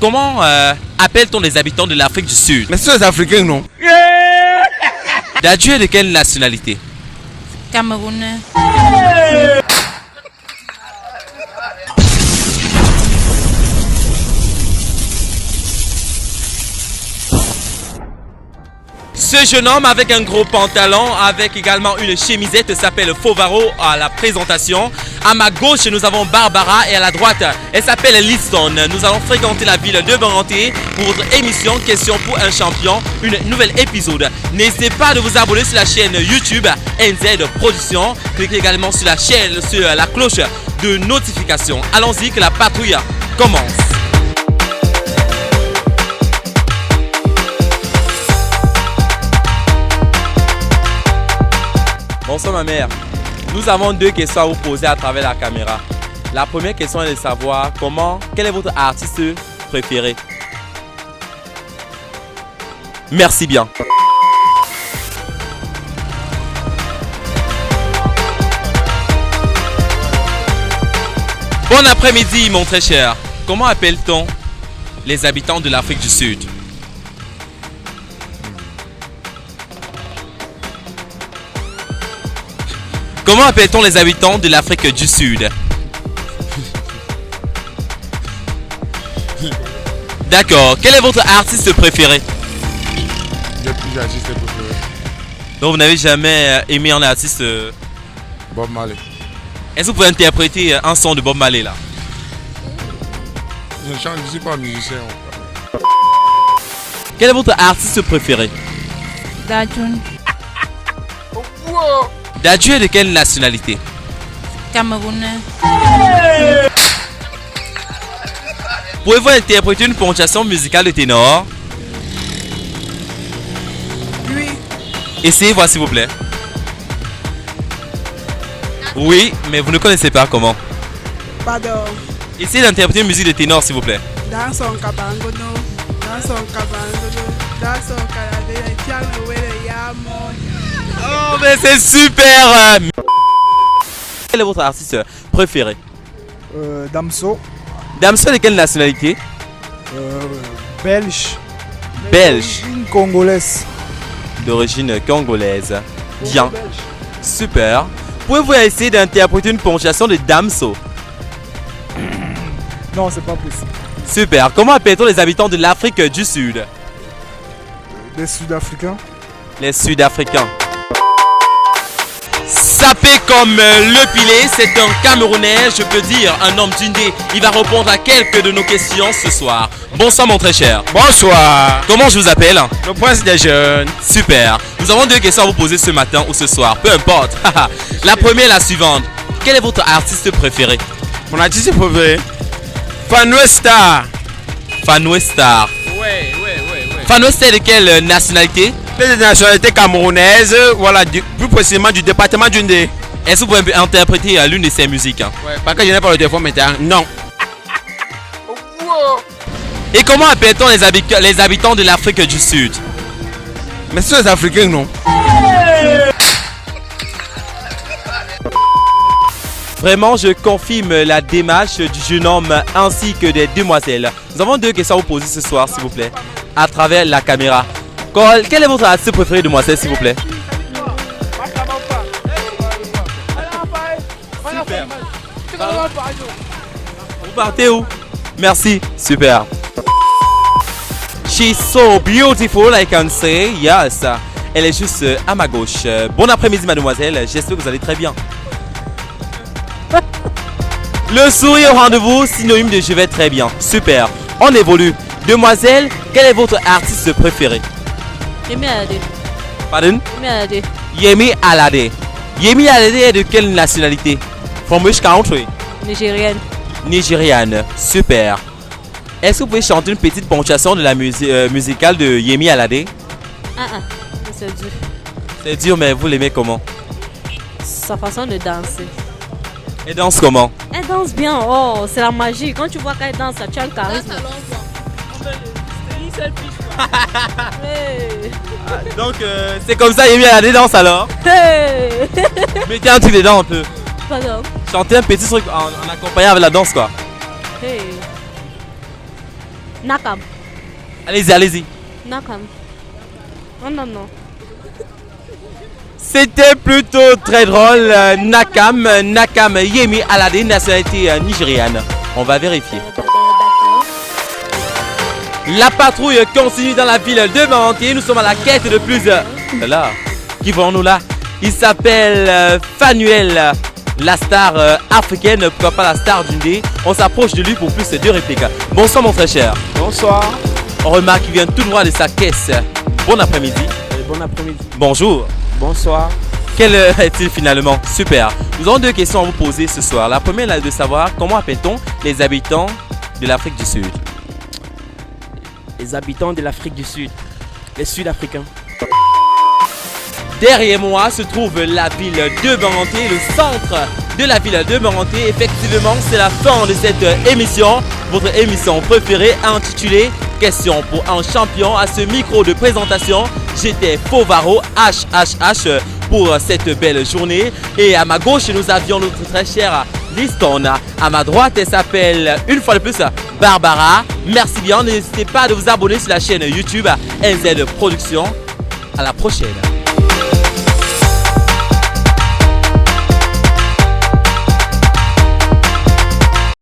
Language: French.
Comment appelle-t-on les habitants de l'Afrique du Sud? Mais c'est les Africains, non? Dadju est de quelle nationalité? Camerounais. Ce jeune homme avec un gros pantalon, avec également une chemisette, s'appelle Fovaro à la présentation. À ma gauche, nous avons Barbara et à la droite, elle s'appelle Liston. Nous allons fréquenter la ville de Boranté pour votre émission Question pour un champion, une nouvelle épisode. N'hésitez pas de vous abonner sur la chaîne YouTube NZ Production. Cliquez également sur la cloche de notification. Allons-y que la patrouille commence. Bonsoir ma mère, nous avons deux questions à vous poser à travers la caméra. La première question est de savoir quel est votre artiste préféré? Merci bien. Bon après-midi mon très cher. Comment appelle-t-on les habitants de l'Afrique du Sud? Comment appelle-t-on les habitants de l'Afrique du Sud? D'accord. Quel est votre artiste préféré? J'ai plusieurs artistes préférés. Donc vous n'avez jamais aimé un artiste Bob Marley. Est-ce que vous pouvez interpréter un son de Bob Marley là? Je chante, je ne suis pas musicien. Quel est votre artiste préféré? Dadju. Dadju est de quelle nationalité? Camerounais. Pouvez-vous interpréter une ponctuation musicale de ténor? Oui. Essayez voir s'il vous plaît. Oui, mais vous ne connaissez pas comment. Pardon. Essayez d'interpréter une musique de ténor s'il vous plaît. Dans son cabangono, dans son cabangono, dans son canadé, piano et yamo. Oh mais c'est super! Quel est votre artiste préféré? Damso, Damso est de quelle nationalité? belge. Belge. D'origine congolaise. D'origine congolaise. Bien. Super. Pouvez-vous essayer d'interpréter une ponctuation de Damso? Non, c'est pas possible. Super. Comment appelle-t-on les habitants de l'Afrique du Sud? Les Sud-Africains. Les Sud-Africains. Sapé comme le pilé, c'est un Camerounais, je peux dire un homme d'Indé. Il va répondre à quelques de nos questions ce soir. Bonsoir mon très cher. Bonsoir. Comment je vous appelle? Le prince des jeunes. Super. Nous avons deux questions à vous poser ce matin ou ce soir, peu importe. La première est la suivante. Quel est votre artiste préféré? Mon artiste préféré? Fanoué Star. Fanoué Star. Ouais. Fanoué Star est de quelle nationalité? Les nationalités camerounaises, voilà, plus précisément du département d'Undé. Est-ce que vous pouvez interpréter l'une de ses musiques? Ouais, parce que je n'ai pas le téléphone maintenant. Non. Et comment appelle-t-on les habitants de l'Afrique du Sud? Mais c'est les Africains, non? Vraiment, je confirme la démarche du jeune homme ainsi que des demoiselles. Nous avons deux questions à vous poser ce soir, s'il vous plaît, à travers la caméra. Quel est votre artiste préféré, demoiselle, s'il vous plaît? Super. Vous partez où? Merci. Super. She's so beautiful, I can say. Yes. Elle est juste à ma gauche. Bon après-midi, mademoiselle. J'espère que vous allez très bien. Le sourire au rendez-vous, synonyme de je vais très bien. Super. On évolue. Demoiselle, quel est votre artiste préféré? Yemi Alade. Pardon? Yemi Alade. Yemi Alade. Yemi Alade est de quelle nationalité? From which country? Nigérienne. Nigériane. Super. Est-ce que vous pouvez chanter une petite ponctuation de la musicale de Yemi Alade? C'est dur. C'est dur, mais vous l'aimez comment? Sa façon de danser. Elle danse comment? Elle danse bien. Oh, c'est la magie. Quand tu vois qu'elle danse, tu as un charisme. Hey. Donc, c'est comme ça Yemi Alade danse alors? Hey. Mettez un truc dedans un peu. Pardon. Chantez un petit truc en accompagnant avec la danse quoi. Hey. Nakam. Allez-y, allez-y. Nakam. Non, non, non. C'était plutôt très drôle. Nakam Yemi Alade, nationalité nigériane. On va vérifier. La patrouille continue dans la ville de Banté. Nous sommes à la quête de plus. Là, qui voyons-nous là? Il s'appelle Fanuel, la star africaine, pourquoi pas la star du dé. On s'approche de lui pour plus de répliques. Bonsoir mon très cher. Bonsoir. On remarque qu'il vient tout droit de sa caisse. Bon après-midi. Bon après-midi. Bonjour. Bonsoir. Quelle heure est-il finalement? Super. Nous avons deux questions à vous poser ce soir. La première est de savoir comment appelle-t-on les habitants de l'Afrique du Sud? Les habitants de l'Afrique du Sud, les Sud-Africains. Derrière moi se trouve la ville de Banté, le centre de la ville de Banté. Effectivement, c'est la fin de cette émission, votre émission préférée intitulée Question pour un champion. À ce micro de présentation, j'étais Fovaro HHH pour cette belle journée. Et à ma gauche, nous avions notre très chère Liston. À ma droite, elle s'appelle une fois de plus Barbara. Merci bien. N'hésitez pas à vous abonner sur la chaîne YouTube NZ Productions. À la prochaine.